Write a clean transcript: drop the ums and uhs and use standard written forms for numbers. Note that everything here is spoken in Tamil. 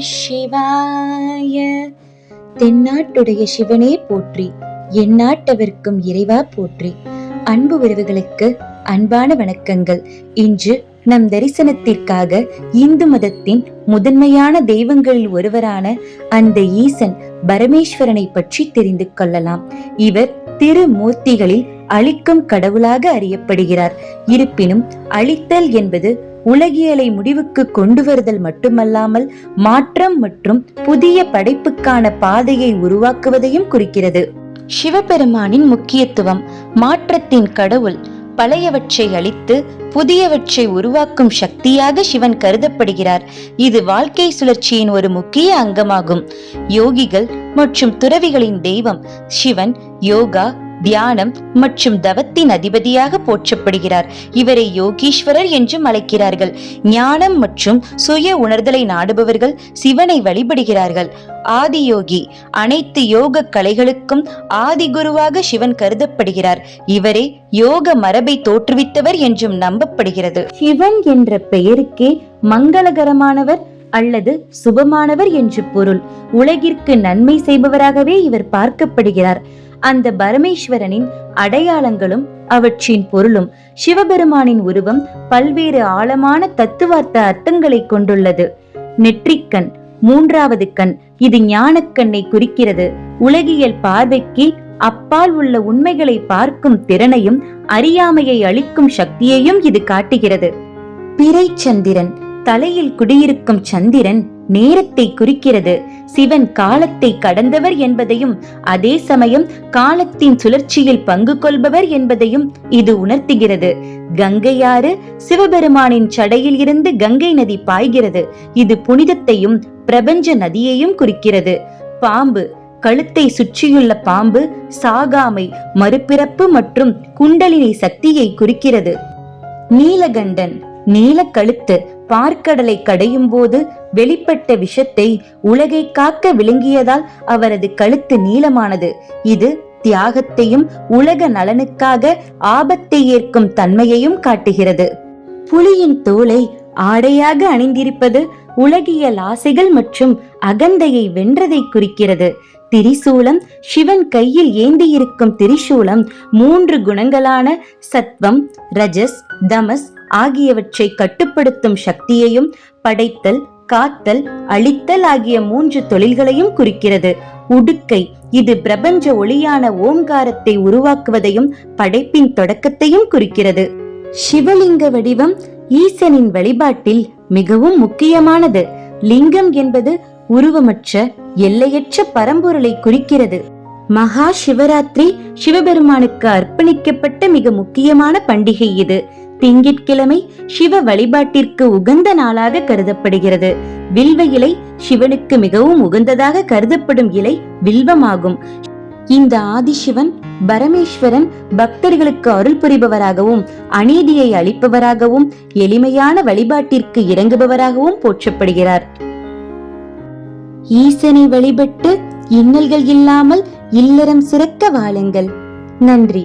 சிவாய. தென்னாட்டுடைய சிவனே போற்றி, எந்நாட்டவர்க்கும் இறைவா போற்றி. அன்பு உறவுகளுக்கு அன்பான வணக்கங்கள். இன்று நம் தரிசனத்திற்காக இந்து மதத்தின் முதன்மையான தெய்வங்களில் ஒருவரான அந்த ஈசன் பரமேஸ்வரனை பற்றி தெரிந்து கொள்ளலாம். இவர் திருமூர்த்திகளில் அழிக்கும் கடவுளாக அறியப்படுகிறார். இருப்பினும் அழித்தல் என்பது உலகியலை முடிவுக்கு கொண்டு வருதல் மட்டுமல்லாமல் மாற்றம் மற்றும் புதிய படைப்புக்கான பாதையை உருவாக்குவதையும் குறிக்கிறது. சிவபெருமானின் முக்கியத்துவம். மாற்றத்தின் கடவுள். பழையவற்றை அழித்து புதியவற்றை உருவாக்கும் சக்தியாக சிவன் கருதப்படுகிறார். இது வாழ்க்கை சுழற்சியின் ஒரு முக்கிய அங்கமாகும். யோகிகள் மற்றும் துறவிகளின் தெய்வம். சிவன் யோகா, தியானம் மற்றும் தவத்தின் அதிபதியாக போற்றப்படுகிறார். இவரை யோகீஸ்வரர் என்றும் அழைக்கிறார்கள். ஞானம் மற்றும் சுய உணர்தலை நாடுபவர்கள் சிவனை வழிபடுகிறார்கள். ஆதியோகி. அனைத்து யோக கலைகளுக்கும் ஆதி குருவாக சிவன் கருதப்படுகிறார். இவரே யோக மரபை தோற்றுவித்தவர் என்றும் நம்பப்படுகிறது. சிவன் என்ற பெயருக்கே மங்களகரமானவர் அல்லது சுபமானவர் என்று பொருள். உலகிற்கு நன்மை செய்பவராகவே இவர் பார்க்கப்படுகிறார். அந்த பரமேஸ்வரனின் அடையாளங்களும் அவற்றின் பொருளும். சிவபெருமானின் உருவம் பல்வேறு ஆழமான தத்துவார்த்த அர்த்தங்களை கொண்டுள்ளது. நெற்றிக்கண், மூன்றாவது கண். இது ஞானக்கண்ணை குறிக்கிறது. உலகியல் பார்வைக்கு அப்பால் உள்ள உண்மைகளை பார்க்கும் திறனையும் அறியாமையை அளிக்கும் சக்தியையும் இது காட்டுகிறது. பிறை சந்திரன். தலையில் குடியிருக்கும் சந்திரன் நேரத்தை குறிக்கிறது. சிவன் காலத்தை கடந்தவர் என்பதையும் அதே சமயம் காலத்தின் சுழற்சியில் பங்கு கொள்பவர் என்பதையும் இது உணர்த்துகிறது. கங்கையாறு. சிவபெருமானின் சடையில் இருந்து கங்கை நதி பாய்கிறது. இது புனிதத்தையும் பிரபஞ்ச நதியையும் குறிக்கிறது. பாம்பு. கழுத்தை சுற்றியுள்ள பாம்பு சாகாமை, மறுபிறப்பு மற்றும் குண்டலினி சக்தியை குறிக்கிறது. நீலகண்டன். நீல கழுத்து. பார்க்கடலை கடையும் போது வெளிப்பட்ட விஷத்தை உலகை காக்க விளங்கியதால் அவரது கழுத்து நீளமானது. இது தியாகத்தையும் உலக நலனுக்காக ஆபத்தை ஏற்கும் தன்மையையும் காட்டுகிறது. புலியின் தோலை ஆடையாக அணிந்திருப்பது உலகியல் ஆசைகள் மற்றும் அகந்தையை வென்றதை குறிக்கிறது. திரிசூலம். சிவன் கையில் ஏந்தியிருக்கும் திரிசூலம் 3 குணங்களான சத்வம், ரஜஸ், தமஸ் ஆகியவற்றை கட்டுப்படுத்தும் சக்தியையும் படைத்தல், காத்தல், அழித்தல் ஆகிய 3 தொழில்களையும் குறிக்கிறது. உடுக்கை. இது பிரபஞ்ச ஒளியான ஓம்காரத்தை உருவாக்குவதையும் படைப்பின் தொடக்கத்தையும் குறிக்கிறது. சிவலிங்க வடிவம் ஈசனின் வழிபாட்டில் மிகவும் முக்கியமானது. லிங்கம் என்பது உருவமற்ற எல்லையற்ற பரம்பொருளை குறிக்கிறது. மகா சிவராத்திரி சிவபெருமானுக்கு அர்ப்பணிக்கப்பட்ட மிக முக்கியமான பண்டிகை இது. திங்கட்கிழமை சிவ வழிபாட்டிற்கு உகந்த நாளாக கருதப்படுகிறது. வில்வ இலை சிவனுக்கு மிகவும் உகந்ததாக கருதப்படும் இலை வில்வமாகும். இந்த ஆதிசிவன் பரமேஸ்வரன் பக்தர்களுக்கு அருள் புரிபவராகவும் அநீதியை அளிப்பவராகவும் எளிமையான வழிபாட்டிற்கு இறங்குபவராகவும் போற்றப்படுகிறார். ஈசனை வழிபட்டு இன்னல்கள் இல்லாமல் இல்லறம் சிறக்க வாழுங்கள். நன்றி.